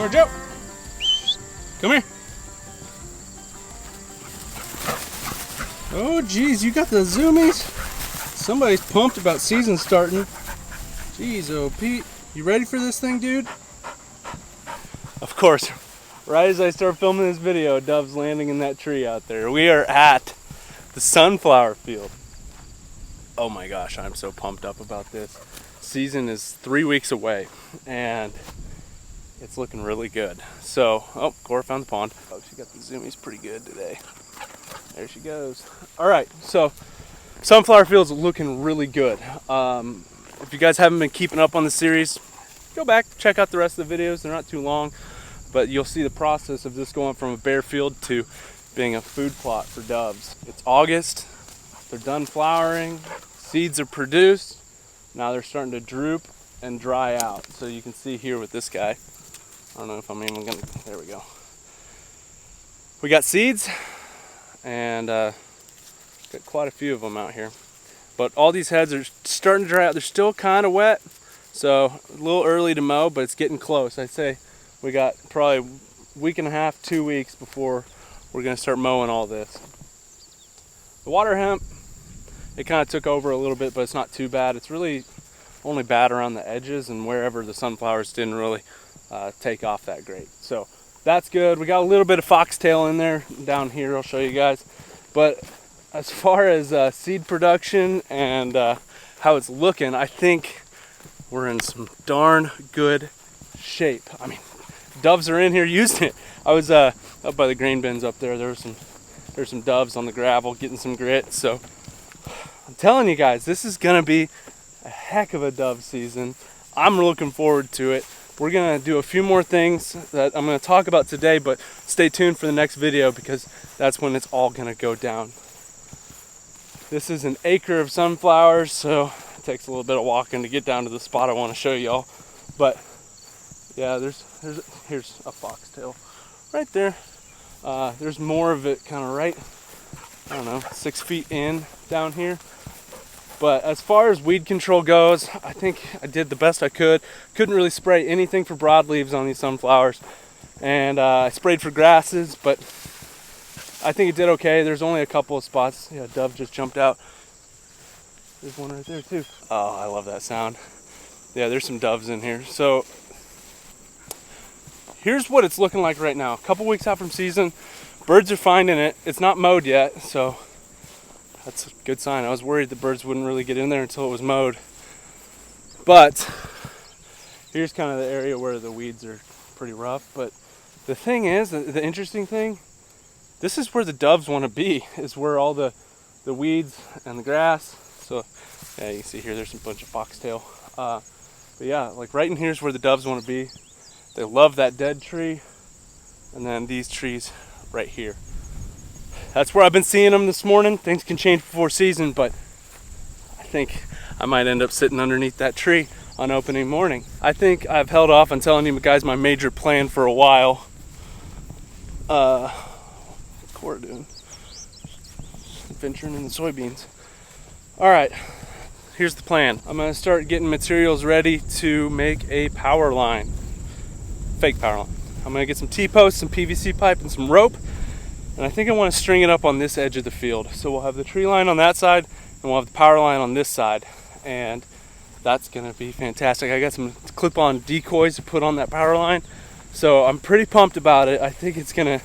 Come here, Joe. Come here. Oh, geez, you got the zoomies? Somebody's pumped about season starting. Jeez, oh, Pete. You ready for this thing, dude? Of course, right as I start filming this video, a dove's landing in that tree out there. We are at the sunflower field. Oh my gosh, I'm so pumped up about this. Season is 3 weeks away, and it's looking really good. So, oh, Cora found the pond. Oh, she got the zoomies pretty good today. There she goes. All right, so sunflower field's looking really good. If you guys haven't been keeping up on the series, go back, check out the rest of the videos. They're not too long, but you'll see the process of this going from a bare field to being a food plot for doves. It's August, they're done flowering, seeds are produced. Now they're starting to droop and dry out. So you can see here with this guy. I don't know if I'm even gonna, there we go. We got seeds, and got quite a few of them out here. But all these heads are starting to dry out. They're still kind of wet, so a little early to mow, but it's getting close. I'd say we got probably a week and a half, 2 weeks before we're gonna start mowing all this. The water hemp, it kind of took over a little bit, but it's not too bad. It's really only bad around the edges and wherever the sunflowers didn't really take off that great. So that's good. We got a little bit of foxtail in there down here. I'll show you guys. But as far as seed production and how it's looking, I think we're in some darn good shape. I mean, doves are in here using it. I was up by the grain bins up there. There's some doves on the gravel getting some grit. So I'm telling you guys, this is gonna be a heck of a dove season. I'm looking forward to it. We're gonna do a few more things that I'm gonna talk about today, but stay tuned for the next video because that's when it's all gonna go down. This is an acre of sunflowers, so it takes a little bit of walking to get down to the spot I want to show y'all. But yeah, here's a foxtail right there. There's more of it kind of right, I don't know, 6 feet in down here. But as far as weed control goes, I think I did the best I could. Couldn't really spray anything for broadleaves on these sunflowers. And I sprayed for grasses, but I think it did okay. There's only a couple of spots. Yeah, a dove just jumped out. There's one right there too. Oh, I love that sound. Yeah, there's some doves in here. So here's what it's looking like right now. A couple weeks out from season, birds are finding it. It's not mowed yet, so that's a good sign. I was worried the birds wouldn't really get in there until it was mowed. But here's kind of the area where the weeds are pretty rough. But the thing is, the interesting thing, this is where the doves want to be, is where all the weeds and the grass. So yeah, you can see here there's a bunch of foxtail. But yeah, like right in here is where the doves want to be. They love that dead tree, and then these trees right here. That's where I've been seeing them this morning. Things can change before season, but I think I might end up sitting underneath that tree on opening morning. I think I've held off on telling you guys my major plan for a while. What's Cora doing? Venturing in the soybeans. All right, here's the plan. I'm gonna start getting materials ready to make a power line, fake power line. I'm gonna get some T-posts, some PVC pipe, and some rope. And I think I want to string it up on this edge of the field. So we'll have the tree line on that side, and we'll have the power line on this side. And that's gonna be fantastic. I got some clip-on decoys to put on that power line. So I'm pretty pumped about it. I think it's gonna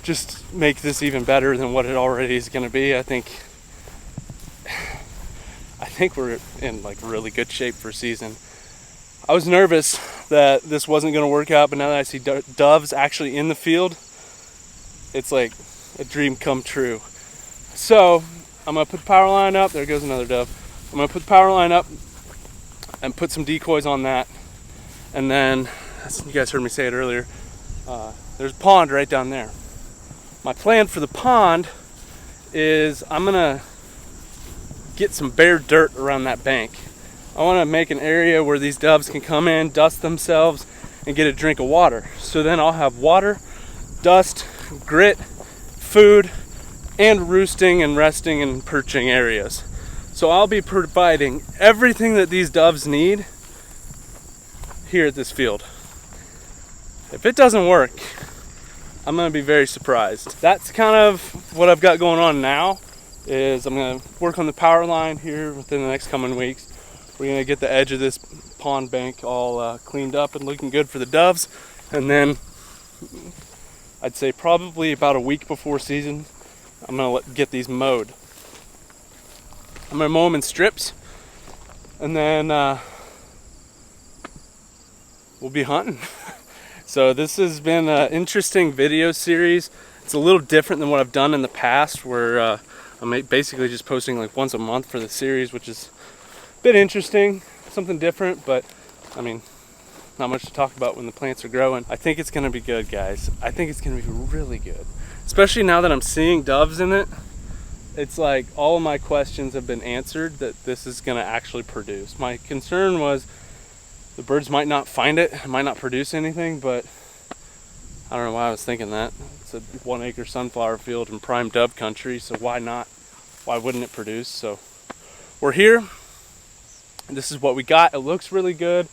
just make this even better than what it already is gonna be. I think we're in like really good shape for season. I was nervous that this wasn't gonna work out, but now that I see doves actually in the field, it's like a dream come true. So I'm gonna put the power line up. There goes another dove. I'm gonna put the power line up and put some decoys on that. And then, as you guys heard me say it earlier, there's a pond right down there. My plan for the pond is I'm gonna get some bare dirt around that bank. I wanna make an area where these doves can come in, dust themselves, and get a drink of water. So then I'll have water, dust, grit, food, and roosting and resting and perching areas. So I'll be providing everything that these doves need here at this field. If it doesn't work, I'm gonna be very surprised. That's kind of what I've got going on now, is I'm gonna work on the power line here within the next coming weeks. We're gonna get the edge of this pond bank all cleaned up and looking good for the doves. And then I'd say probably about a week before season, I'm gonna get these mowed. I'm gonna mow them in strips, and then we'll be hunting. So this has been an interesting video series. It's a little different than what I've done in the past, where I'm basically just posting like once a month for the series, which is a bit interesting, something different, but I mean, not much to talk about when the plants are growing. I think it's gonna be good, guys. I think it's gonna be really good, especially now that I'm seeing doves in it. It's like all of my questions have been answered, that this is gonna actually produce. My concern was the birds might not find it, might not produce anything, but I don't know why I was thinking that. It's a 1 acre sunflower field in prime dove country, so why not? Why wouldn't it produce? So we're here. This is what we got. It looks really good.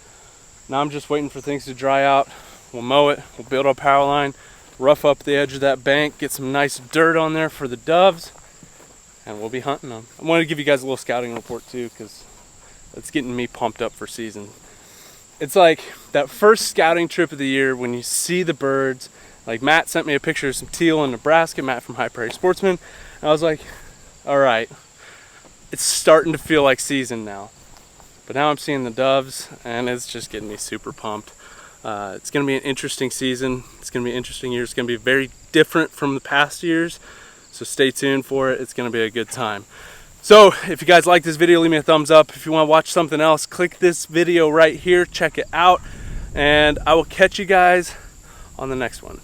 Now I'm just waiting for things to dry out. We'll mow it, we'll build our power line, rough up the edge of that bank, get some nice dirt on there for the doves, and we'll be hunting them. I wanted to give you guys a little scouting report too, because it's getting me pumped up for season. It's like that first scouting trip of the year when you see the birds. Like Matt sent me a picture of some teal in Nebraska, Matt from High Prairie Sportsman. And I was like, all right, it's starting to feel like season now. But now I'm seeing the doves, and it's just getting me super pumped. It's gonna be an interesting season. It's gonna be an interesting year. It's gonna be very different from the past years. So stay tuned for it. It's gonna be a good time. So if you guys like this video, leave me a thumbs up. If you want to watch something else, click this video right here, check it out, and I will catch you guys on the next one.